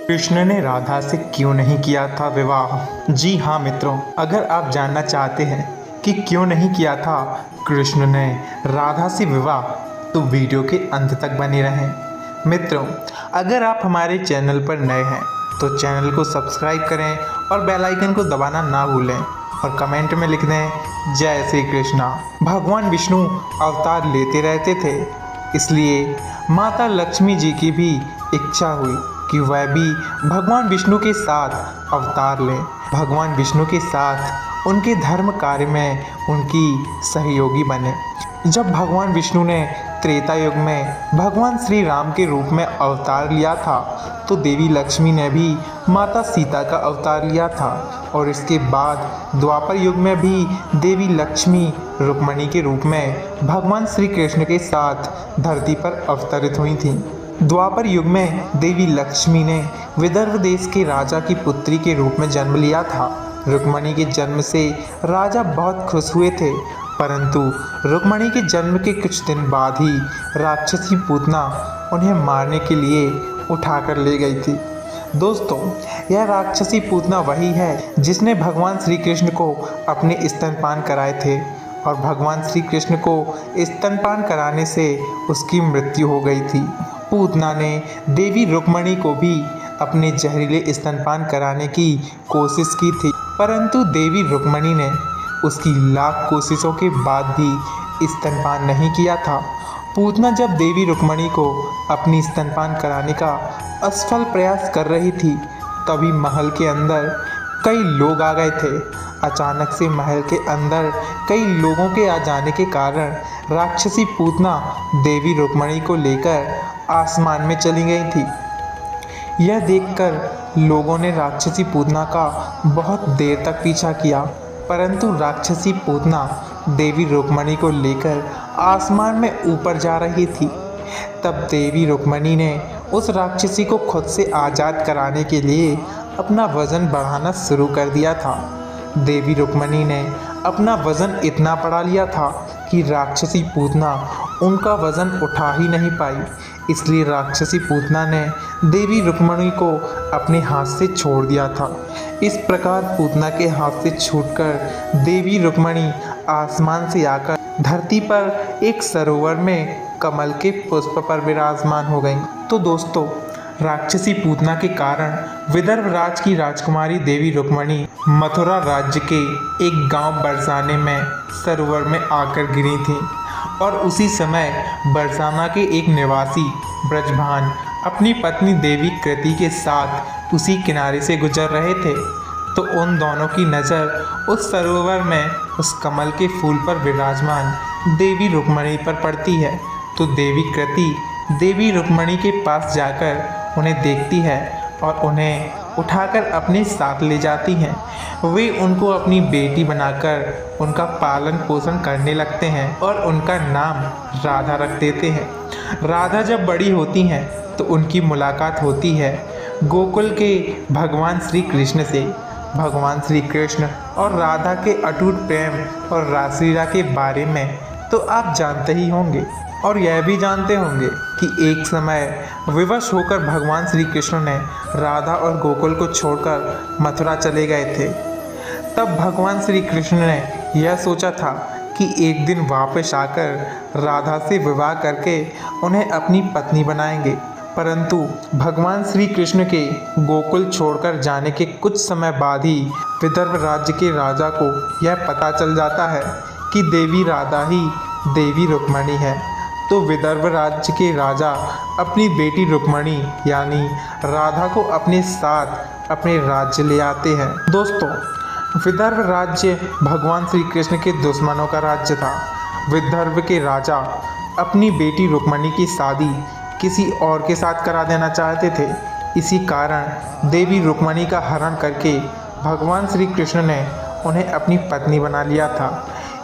कृष्ण ने राधा से क्यों नहीं किया था विवाह? जी हाँ मित्रों, अगर आप जानना चाहते हैं कि क्यों नहीं किया था कृष्ण ने राधा से विवाह, तो वीडियो के अंत तक बने रहें। मित्रों, अगर आप हमारे चैनल पर नए हैं तो चैनल को सब्सक्राइब करें और बेल आइकन को दबाना ना भूलें और कमेंट में लिख दें जय श्री कृष्णा। भगवान विष्णु अवतार लेते रहते थे, इसलिए माता लक्ष्मी जी की भी इच्छा हुई कि वह भी भगवान विष्णु के साथ अवतार लें, भगवान विष्णु के साथ उनके धर्म कार्य में उनकी सहयोगी बने। जब भगवान विष्णु ने त्रेता युग में भगवान श्री राम के रूप में अवतार लिया था, तो देवी लक्ष्मी ने भी माता सीता का अवतार लिया था और इसके बाद द्वापर युग में भी देवी लक्ष्मी रुक्मिणी के रूप में भगवान श्री कृष्ण के साथ धरती पर अवतरित हुई थीं। द्वापर युग में देवी लक्ष्मी ने विदर्भ देश के राजा की पुत्री के रूप में जन्म लिया था। रुक्मिणी के जन्म से राजा बहुत खुश हुए थे, परंतु रुक्मिणी के जन्म के कुछ दिन बाद ही राक्षसी पूतना उन्हें मारने के लिए उठाकर ले गई थी। दोस्तों, यह राक्षसी पूतना वही है जिसने भगवान श्री कृष्ण को अपने स्तनपान कराए थे और भगवान श्री कृष्ण को स्तनपान कराने से उसकी मृत्यु हो गई थी। पूतना ने देवी रुक्मिणी को भी अपने जहरीले स्तनपान कराने की कोशिश की थी, परंतु देवी रुक्मिणी ने उसकी लाख कोशिशों के बाद भी स्तनपान नहीं किया था। पूतना जब देवी रुक्मिणी को अपनी स्तनपान कराने का असफल प्रयास कर रही थी, तभी महल के अंदर कई लोग आ गए थे। अचानक से महल के अंदर कई लोगों के आ जाने के कारण राक्षसी पूतना देवी रुक्मिणी को लेकर आसमान में चली गई थी। यह देखकर लोगों ने राक्षसी पूतना का बहुत देर तक पीछा किया, परंतु राक्षसी पूतना देवी रुक्मिणी को लेकर आसमान में ऊपर जा रही थी। तब देवी रुक्मिणी ने उस राक्षसी को खुद से आज़ाद कराने के लिए अपना वज़न बढ़ाना शुरू कर दिया था। देवी रुक्मिणी ने अपना वज़न इतना बढ़ा लिया था कि राक्षसी पूतना उनका वज़न उठा ही नहीं पाई। इसलिए राक्षसी पूतना ने देवी रुक्मिणी को अपने हाथ से छोड़ दिया था। इस प्रकार पूतना के हाथ से छूटकर देवी रुक्मिणी आसमान से आकर धरती पर एक सरोवर में कमल के पुष्प पर विराजमान हो गईं। तो दोस्तों, राक्षसी पूतना के कारण विदर्भ राज की राजकुमारी देवी रुक्मिणी मथुरा राज्य के एक गांव बरसाने में सरोवर में आकर गिरी थी और उसी समय बरसाना के एक निवासी ब्रजभान अपनी पत्नी देवी कृति के साथ उसी किनारे से गुजर रहे थे। तो उन दोनों की नज़र उस सरोवर में उस कमल के फूल पर विराजमान देवी रुक्मिणी पर पड़ती है। तो देवी कृति देवी रुक्मिणी के पास जाकर उन्हें देखती है और उन्हें उठाकर अपने साथ ले जाती हैं। वे उनको अपनी बेटी बनाकर उनका पालन पोषण करने लगते हैं और उनका नाम राधा रख देते हैं। राधा जब बड़ी होती हैं तो उनकी मुलाकात होती है गोकुल के भगवान श्री कृष्ण से। भगवान श्री कृष्ण और राधा के अटूट प्रेम और रासलीला के बारे में तो आप जानते ही होंगे और यह भी जानते होंगे कि एक समय विवश होकर भगवान श्री कृष्ण ने राधा और गोकुल को छोड़कर मथुरा चले गए थे। तब भगवान श्री कृष्ण ने यह सोचा था कि एक दिन वापस आकर राधा से विवाह करके उन्हें अपनी पत्नी बनाएंगे, परंतु भगवान श्री कृष्ण के गोकुल छोड़कर जाने के कुछ समय बाद ही विदर्भ राज्य के राजा को यह पता चल जाता है कि देवी राधा ही देवी रुक्मिणी है। तो विदर्भ राज्य के राजा अपनी बेटी रुक्मिणी यानी राधा को अपने साथ अपने राज्य ले आते हैं। दोस्तों, विदर्भ राज्य भगवान श्री कृष्ण के दुश्मनों का राज्य था। विदर्भ के राजा अपनी बेटी रुक्मिणी की शादी किसी और के साथ करा देना चाहते थे। इसी कारण देवी रुक्मिणी का हरण करके भगवान श्री कृष्ण ने उन्हें अपनी पत्नी बना लिया था।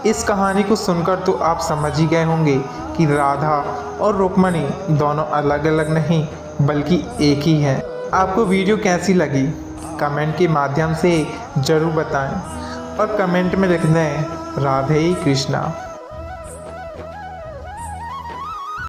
इस कहानी को सुनकर तो आप समझ ही गए होंगे कि राधा और रुक्मिणी दोनों अलग अलग नहीं बल्कि एक ही हैं। आपको वीडियो कैसी लगी कमेंट के माध्यम से ज़रूर बताएं और कमेंट में लिख दें राधे कृष्णा।